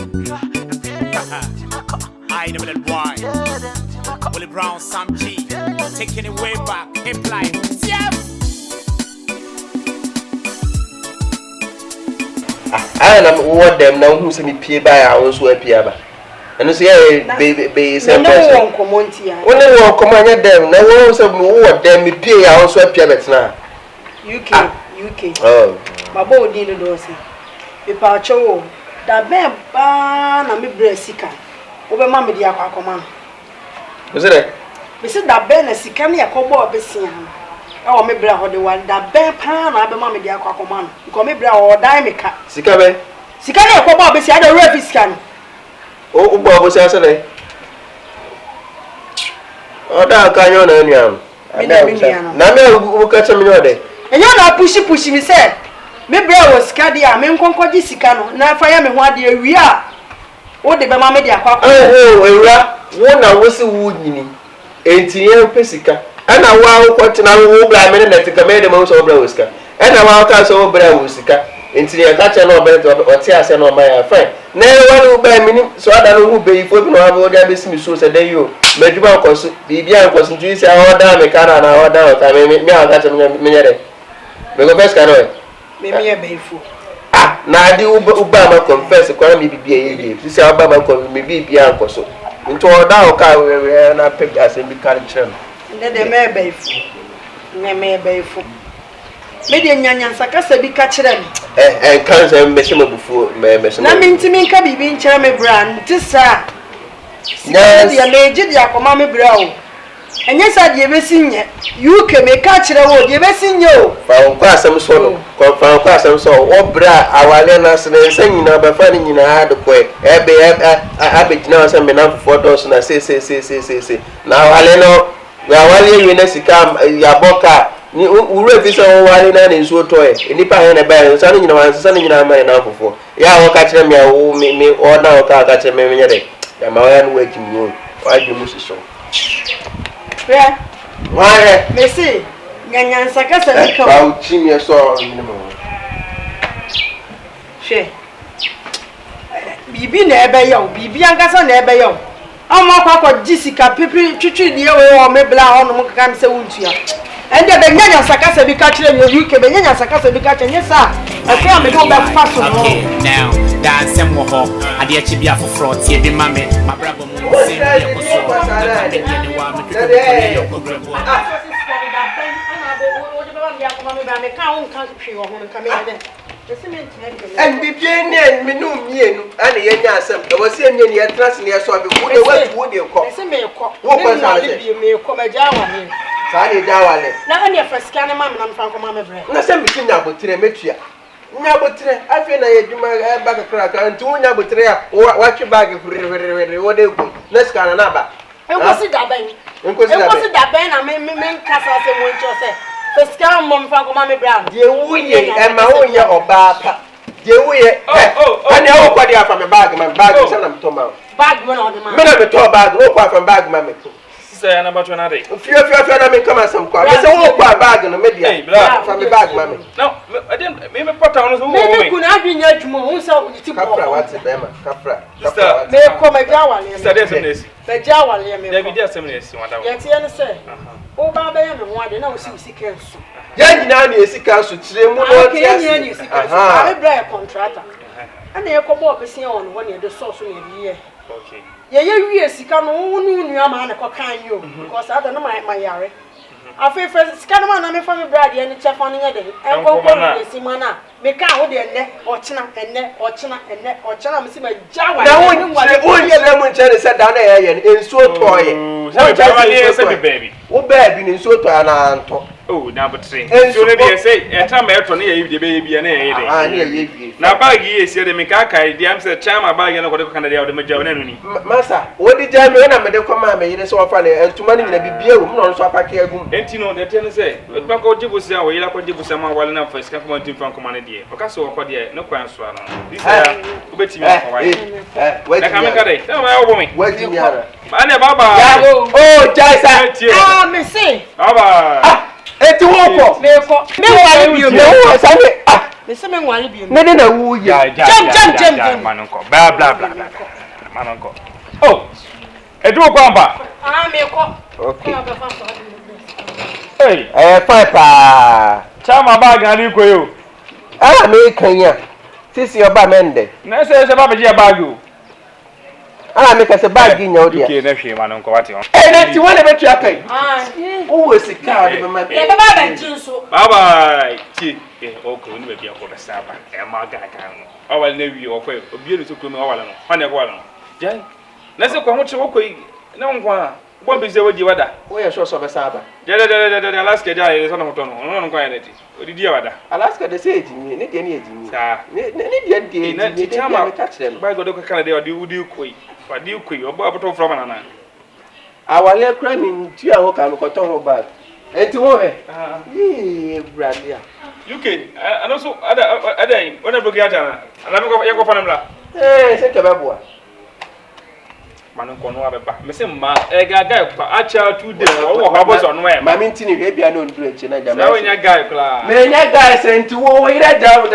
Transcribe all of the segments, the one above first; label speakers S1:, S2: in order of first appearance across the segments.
S1: I know that why. Willie Brown, Sam G. Taking it way back. Hip life.
S2: I am what them now who send me pay by our so piaba. And see be same person. Only one command them. Now one say what them me pay our so piaba now.
S3: UK.
S2: Oh.
S3: My boy didn't do so. Pepa cho da be ba na me bre sika. Obe ma me dia kwa command.
S2: Was it?
S3: Me say da be na sika na yakobo obesia. E o me bre ho de wan da be pa na be ma me dia kwa command. Ko me bre o dai me ka.
S2: Sika be?
S3: Sika na yakobo obesia da refi sika no.
S2: O ubo obesia se le. O da ka nyo na nuam. Na me u ka chemi no de.
S3: Enyo na pushi me say me bre wo sika dia me nkonkoji sika no na fa ya me ho ade awi a wo de be ma me dia kwa.
S2: Ewura wo na wo se wo nyini enti ye pesika ana wa wo tena wo bra me na tika me de mo so bra wo sika ana wa ka so wo bra wo sika enti ye ka che no be o ti ase no ma ya fine na wa no ba mi ni so ada no hu be ifo bi no ha wo dia be simi so se dey yo medjuba ko so bibia ko so tu isi a order me kana na order o ta me aka che me nyere me go best kana
S3: me me be ifo
S2: na di uba ma confess kwa mi bibia ye sisi aba ma ko me bibia ko so nto oda o ka we na peg asem bi kan chem
S3: nde de me be ifo me be ifo me de nyanya sakasa bi ka kire me
S2: kan se me shema bufu me shema
S3: na me ntimi nka bibi nkire me brand tisa na dia leje dia akoma me bra o enye sa die besinye UK me ka kire wo die besinye o
S2: fa on kwa asem so no fa kwa asem so o bra awale na se ne nsa nyina ba fa ni nyina ade ko abegina asem me na foto so na se na awale no awale yi na sika ya boka ni ure visa o wale na ne nsuo toye enipa he na ba nsa ni nyina wansa ni nyina ma na fofo ya wo ka kire me o me o na o ka kire me nyere ya ma ya no waji mu wa ji mu so
S3: yeah.
S2: Why?
S3: Messi, nyanya sakasa niko.
S2: Ba uchimi so minimum.
S3: She. Bibi na ebe yo, bibi angasa na ebe yo. Ama kwa jisika pipi twitwi die we o me bla ho no mukaka me se wuntua. Ende be nyanya sakasa bi ka kire me UK be nyanya sakasa bi ka kire nyesa. Afi am be do be faso no.
S1: Now, dance mo ho. Ade achi bia foforo tie bi mame. Mabrabo mo se ye ko so. Ade wa me twitwi yo ko brabo.
S2: And be bien me no mienu and ye nyasem e wo se mienu ye trans ne so be wo de wo de ko
S3: se me ko
S2: wo ko sa se
S3: me ko ma ja wa me
S2: sa ni ja wale
S3: na ane freska na ma me na mfa ko ma me bre
S2: na se mi nya botre metua nya botre afi na ye djuma ba kakra ka nti wo nya botre a wa twe bag furere wo de ku na ska na ba
S3: enkosi daben na me nkasa se mo ncho se freska mo mfa ko ma me bre
S2: de wuye e ma wo nya oba pa de wuye ani awo kwadi afa me bag se na mto ma
S3: bag mo na o de ma
S2: me na me to bag wo kwa afa bag ma me to
S1: say na batwa na dey
S2: fio na me come asem kwa me say wo kwa bag no me dia fa me bag ma me
S1: no I didn't me pota on so wo
S3: me ku na adwenya adwuma wo say wo ti
S2: kapra what be ma kapra
S3: me ko ma ja wale
S1: sister dey sem nesi
S3: me ja wale me
S1: David dey sem nesi wada
S3: ye tie ne say wo ba be me ho ade na wo si kensu
S2: ya nyina na esika so kire mu no
S3: ti ase ya nyina esika so ari bra contractor ana ye ko bo besia on wo ne de source ne biye
S1: okay
S3: ye wie sika no wo nu ama na ko kan yo because ada no my yare afi first sika no na me fa me brad ye ni chefa no ye de en ko ko si mana me ka ho de enne ochina me si ma jawa
S2: na wo ye na mu nche se da na ye ensuo toye
S1: wo jawa ye se baby
S2: wo baby ni ensuo toya na anto
S1: oh na botre so ne dey say eta ma eto ne ye de be bia na ye de
S2: ah ne ye bia
S1: na bag ye se de me ka kai di am se chama bag ye no ko de kan de ya de ma jawa na no ni
S2: masa wo di jam me na me de koma me yire se wo fa ne entuma ni na bibia wo no so apake agum
S1: enti no de te ne se ba ko jibusia wo yira ko jibusia ma wale na fa sika ko ntim fa ko ma ne de o ka se wo ko de no kwan so ano this wo betimi ko wa na ka me ka de na ma wo me
S2: wo di mi ara
S1: ba ne baba
S2: oh jaisa
S3: me say
S1: baba
S2: eti wo ko
S3: me wale bio me
S2: wo sa me
S3: me se me nwale bi
S2: na na wu ye
S3: jam
S1: manonko bla bla bla manonko oh edu ko amba
S3: me ko
S2: okay
S1: hey
S2: fine pa
S1: chama bag ali ko yo
S2: me kanya sisi oba mende
S1: na se ba beji bag o
S2: me ka se bag nya o dia
S1: okay na hwe manonko wate on
S2: na ti wona betu akai o sika de ma
S3: e baba ba jinso
S1: bye ti okay oni be bia ko be saba ma ga no o wale na wi o ko obi enu to ko me o wale no wane ko wale no jai na se ko ho che wo ko na nkwa bo be ze wodi wada
S2: wo ye so be saba
S1: de Alaska dia ye so na hoto no nkwa ya neti odidi ya wada
S2: Alaska de se ejimi ne de ne ejimi
S1: sa
S2: ne de de
S1: na ti chama
S2: ka kire no
S1: ba go de ko kana de odi koi wadi koi obo aboto from na
S2: awale kra mi ntu a ho ka no ko to ho bag enti wo he brade a
S1: UK and also ada ona blogi ata na me ko ye ko fa namla
S2: se ke beboa
S1: manonko no abeba me se ma gaga kwa acha 2 days wo ho boso no e
S2: ma mi ntini hwe bia no nduru echi na jama
S1: na wonya guy kla
S2: me nya guy se nti wo ire da wo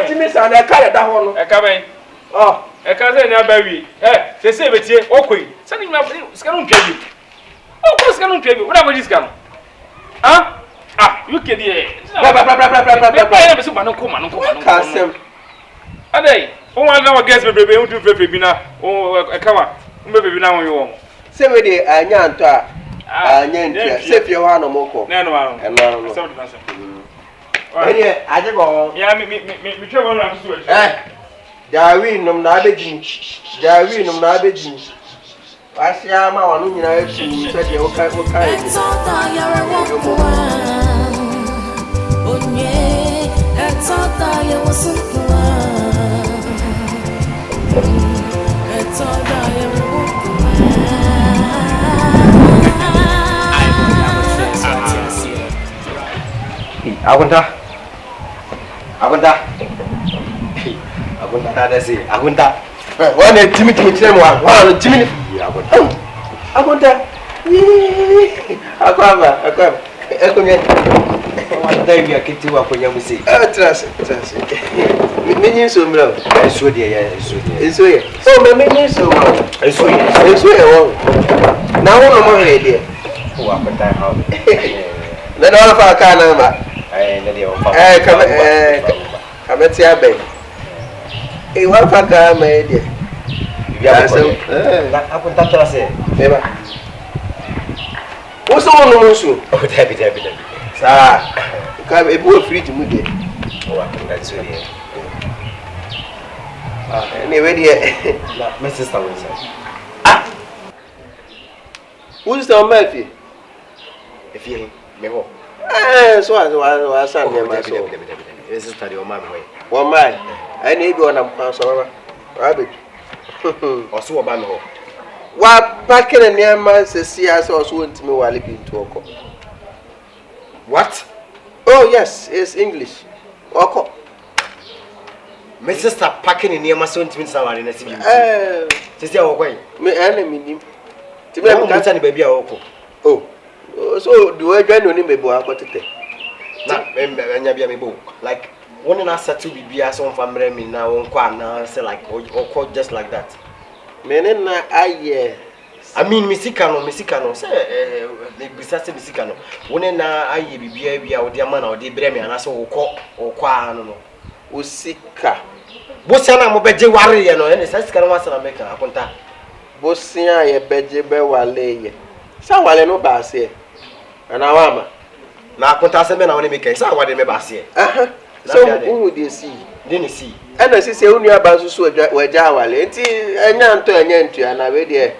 S2: ntimi sa na ka da ho no
S1: e ka ben e ka se ni abawi se betie okoi se ni ma ska no ntwa bi o ko ska no ntwa bi wo da bo ska no UK die bra se manonko
S2: kasem
S1: adai o wa na wa guest bebe untu fefe bi na o e ka wa mbebe bi na won yo
S2: se we de anya nto a anya ntia se fie ho anomoko
S1: na no aro
S2: no
S1: se wo na se
S2: ene aje go
S1: ya mi twa won na so
S2: Jawi num na abeji Asia ma wanu nyina efu se de o kai
S4: onye etota ye wasukwa etota ye
S2: Agunta da se agunta wane timi tire mu wa timi agunta akwa ekonye wanda wi akiti wa konya musi trase menyin so mra eso de ya eso ye o me menyin so wa eso ye wo na wo no mo he de o akunta ha na na fa ka na ma na de o fa kameti abe wa fa ka ma de ya so akunta trase beba o so no mo so o tabi sa ka ebu fridge mu de o akunta so de anyway de my sister was who's the Murphy if you me ho so wa san me ma so this is study o ma me ho o ma ani bi ona mpa so baba rabbit o so ba me ho wa pakere ne ma sesi ase o so ntimi wale bi nto oko what oh yes it's English oko my sister packing in near my son to wale na sibi sesi a wo kwai me enemy nim timi am ka tani baby a oko oh so do adwa no ni mebu akotete na enya bia me bo like one na settle bibia so family me na won kwa na say like oko just like that menen na aye I mean misika no say the bisase misika no one na aye bibia bia wo dia ma na wo de brɛ me ana so oko anu no usika bosia na mo beje ware ye no ene sika no wasana meka akonta bosia ye beje be wale ye sa wale no ba se ana wama na akonta se me na woni meka sa wale me ba se so who dey see dey see ana si se unu aba so waja wale enti enya ntu na we de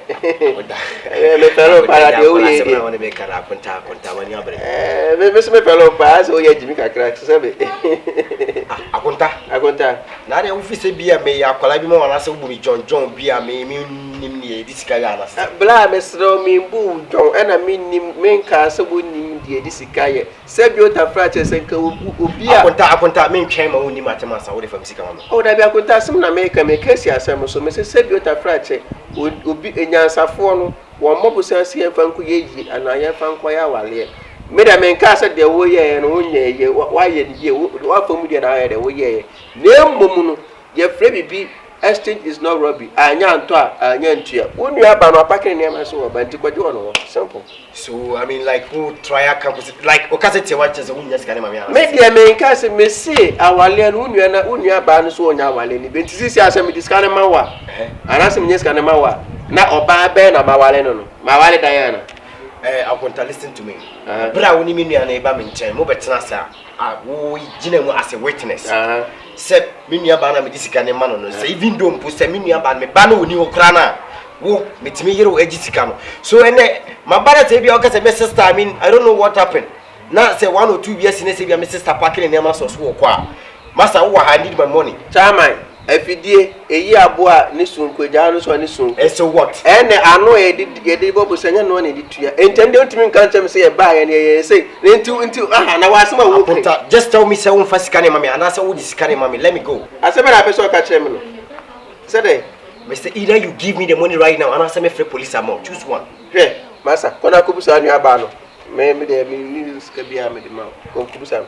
S2: me fero para de o ye de woni meka na akonta wani abre me se me fero pa so ye jimi kakra se be akonta na de office bia me akola bi mo wana se bu mi John bia me nim ne edi sika ya na se bla me sro mi bu John ana mi nim menka se bu nim de edi sika ye se bi o ta frache se nka obi a akonta me ntwen ma woni matema sa wo de fam sika ma o da bi akonta sim na me ka me kesi asem so me se bi o ta frache obi enyansafo no wo mobusa se fa nko ye yi ana ye fa nko ya wale me da men ka said the way no nye why ye what for me na the way name mum no ye free bi exchange is not robbery anya anto anya ntua wonu aba no apake ne ma so obanti kwaje wono simple.
S5: So I mean like who try campus like okasete wa chese wonu nyasika ne ma me ana
S2: me dia men ka se me see awale no wonu aba no so onya awale ni benti sisi asem disika ne ma wa anase me nyasika ne ma wa na oba be na ma wale no ma wale Diana.
S5: I want to listen to me. Bra woni me nua na eba me nchen mo betena sa wo gina mu as a witness. Se me nua ba na me disika ne ma no se even though mpo se me nua ba me ba na woni wo kra na wo metimi yere wo agisika no. So ene my brother say bia o ka say my sister I mean I don't know what happened. Now say 1 or 2 years in say bia my sister packing ne ma so so wo kwa. Master wo I need my money. Chairman efidie eyi aboa ni sunko ja no so ni sun so what ene ano e bobo senya no na editua entende ontimi nka ntem se e ba ye ne say nti aha na wasema wo put just tell me say won fa sika ne mami ana say wo di sika ne mami let me go asebe na person ka kire me no say dey Mr. Either you give me the money right now and I say me free police amount choose one hey masa kona kubusa anu aba no me de me sika bia me de ma ko kubusa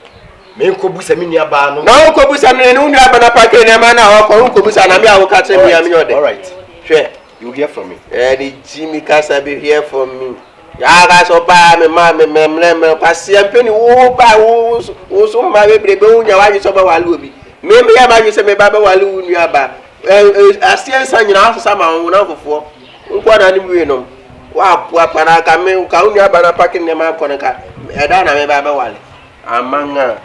S5: me nkobusa me nua ba no na nkobusa no ne nua ba na pake ne ma na o nkobusa na me awo ka tell me am yode all right sure you hear from me the Jimmy Kasa be hear from me ya ga so ba me ma me passe ampeni wo ba wo so ma be brebe unya wa so ba wale obi me ya ma se me ba ba wale nua ba asiensa nyina asesa ma wo na fofo nkwa na ni we no wa pa na ka me ka nua ba na pake ne ma ko ne ka e da na me ba wale amanga.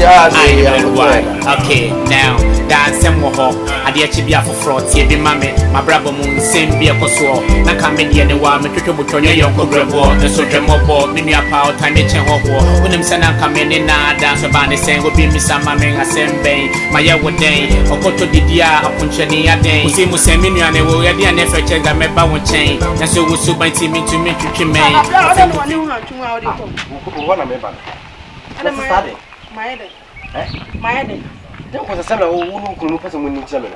S6: Okay, now that's some more. I did chibia for fraud, see the mammy, my brother moon, same be a coso. Na come in the other one, me to Butonia, young Grebo, the social mobile, mini a power, time to change war. When I'm saying I'm coming in, dance about the same will be Miss Mammy, a same bay, my young day, or go to the dia, a punchani a day. See Musemini and they will get the never check a member one chain. And so we so by team to me to me.
S3: I don't want to know how to come. My head.
S5: Don't was a seller who couldn't put some winning channel.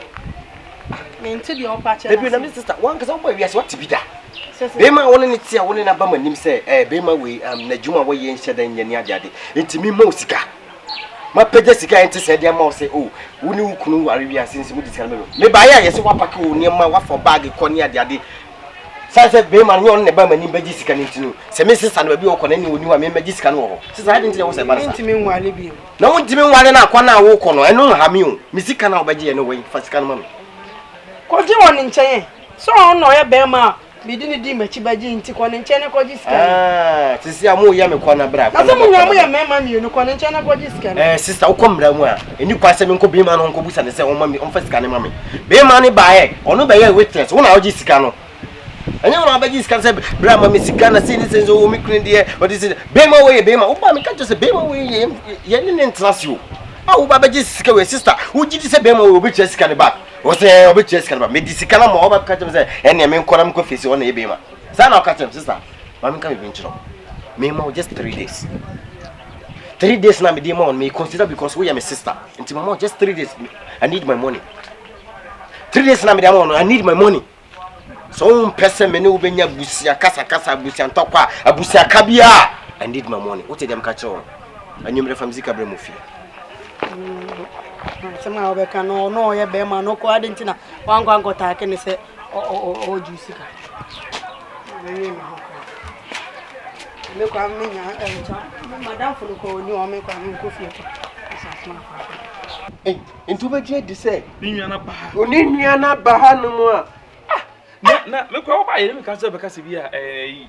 S3: Into the old patch.
S5: Maybe the Mr. One because we are what to be that. Bema only it's a one in a bummer name say, Bema way, Najuma way in Shadan Yadi. Into me Mosika. My Pedesica and said, your mouth say, oh, who knew Kunu Arabia since we discovered. Maybe I yes, what Paco near my wife for bag Konya Daddy. Says Bema on the Bama in Bajisica into. Say Mrs. and Baby Ocon any who I mean Bajiscan. Since I didn't know what I to me while living. No one to me while I can't walk on. I know how you. Missy can obey anyway for Scanman.
S3: What do you want in China? So no, a Bema. We didn't do much by Jin Tikon and China Codiscan. To see a more yammy corner brag. I don't know where my man you know, and China Codiscan. Sister, come down where. And you pass them could be man on Cobus and say, oh, mammy, on first canny mammy. Be money by or no by a witness, 1 hour Giscano. I know about this can say, Brahma Missicana, citizens, oh, me clean dear, but this is Bema way, Bema. Oh, I can't just say Bema way, you didn't trust you. Oh, Baba Jessica, sister, who did you say Bema will be Jessica back? Was there a Jessica, but Medicana, more about Catcham, and your men call him coffee on a Bema. Son of Catcham, sister. I'm coming venture. Memo just 3 days. 3 days now, me on me consider because we are my sister. Into my mom, just 3 days. I need my money. 3 days now, I need my money. So person me no benya busia kasa busia ntokwa abusia kabia I need my money what them catch on anyumre famzika bre mo fie sama obeka no ye be ma no ko adentina wangwa ngota ke ne se o jusika me kwa menya encha madam fulu ko ni o me kwa mi ko fie
S2: eh ntuba je di se
S1: ni nua
S2: na ba no mu a
S1: na me kwa ba yele me ka se be ka se bia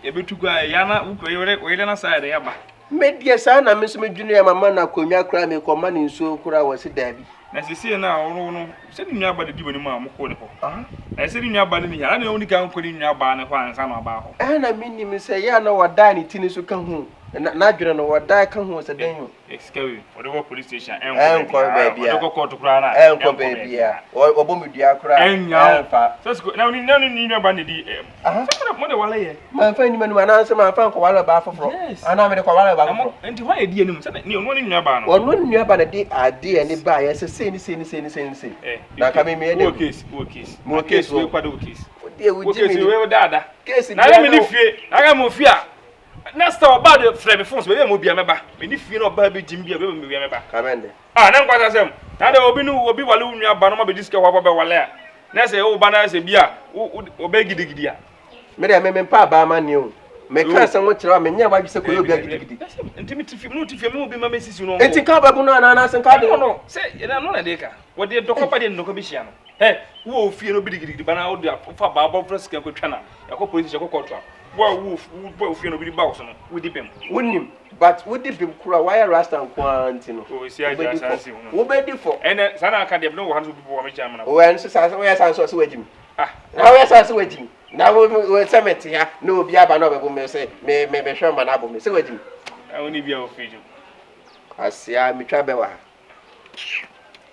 S1: ebetu kwa ya na ukwe yele na side ya ba
S2: me dia sa na me so me dwunu ya mama na konwa kra me ko ma ne nso kura wo se dabi
S1: na sisi na onu no se ni nua ba de dibo ni ma mo ko ne ko na se ni nua ba ni ya na oni ka nko ni nua ba ne kwa ansa na ba ho
S2: na minnim se ya na wada ni tini so ka hu na dwene no wada ka hu se den hu
S1: excuse whatever police station
S2: enko baby
S1: whatever court kura na
S2: enko baby ya obo me dua kura
S1: enfa so na oni ni nua ba ne di so mo de wale ye
S2: ma fa ni manu na ansa ma fa nko wale ba foforo ana me de ko wale ba foforo
S1: enti ho ye di enim se ni onu ni nua ba no
S2: onu ni nua ba na di ade ani ba ye se ni na ka me me de
S1: case we kwado case
S2: e wo
S1: Okay, so we dada.
S2: Case
S1: Na me ni fie. Na ga mo fie a. Next time oba de frɛ me phone so be mo bia meba. Me ni fie na oba be jim bia be mo bia meba.
S2: Kamende.
S1: Ah, na nkwata sem. Na de obi nu obi wale unua ba no ma be disika wa be wale a. Na se wo ba na se bia obe gidigidi a.
S2: Me de me pa ba ma ni o. Me ka san wo kira me nya wa bi se ko obi gidigidi.
S1: Ntimi tifim no tifim mo bi ma me sisi no.
S2: Enti ka ba bu no na sen ka de
S1: no. Se na no na de ka. Wo de dokɔpa de ndokɔ bi hia no. He, wo fie no bi gidigidi ba na wo de fa ba ba fresh kan ko twa na. Yakɔ police yakɔ court a. Wo fie no bi ba wo so no. Wo di pem.
S2: Wonim, but wo di pem kura why rasta nkwanti no.
S1: O si aja asasi wo no.
S2: Wo be di for.
S1: Ene sana aka de no wo hanso bi bo me chama na.
S2: Wo en so sa wo ya san so wajim.
S1: Ah,
S2: na wo ya san so wajim. Na wo semeti ya na obi aba na obebo me se me hwe ma na abo me se wajim.
S1: I only be o feju.
S2: Asia mi twa be wa.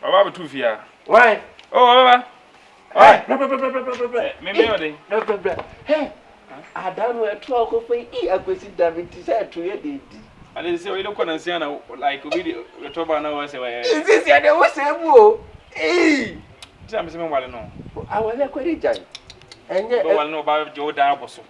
S1: Baba be tu fia.
S2: Why?
S1: Oh, baba.
S2: Why?
S1: Me ode.
S2: Hey. Adanu eto akofo I akwesi David ti say to ye dey.
S1: Ale se o ile kwa na nsia na like obi de to ba na wa se wa.
S2: Is this ya dey wo se bu o? Eh.
S1: Ti am se me wale no.
S2: Awale kweri jai. Enye
S1: Ba wale no ba je o da aboso.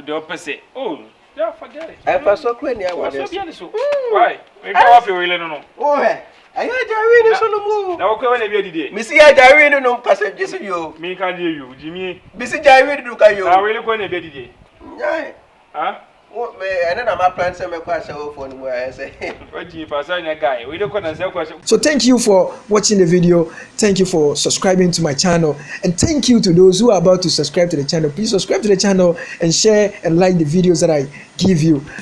S1: De o pese. Oh, yeah, forget it.
S2: I for so kwani awale.
S1: So bien so. Why? Me ka wa fe o ile no.
S2: Oh he. Ayo jawi ni so no mu.
S1: Na wo kwa na bi adide.
S2: Mi si ya jawi ni no pase jesi yo.
S1: Me ka die you, Jimmy.
S2: Mi si jawi ni do ka yo.
S1: Na we ile kwa na bi adide.
S2: Nyai.
S1: Ah?
S2: What me ene na ma plan say me kwa say o phone mo I say.
S1: What you pass on guy. We ile kwa na say kwa.
S7: So thank you for watching the video. Thank you for subscribing to my channel. And thank you to those who are about to subscribe to the channel. Please subscribe to the channel and share and like the videos that I give you.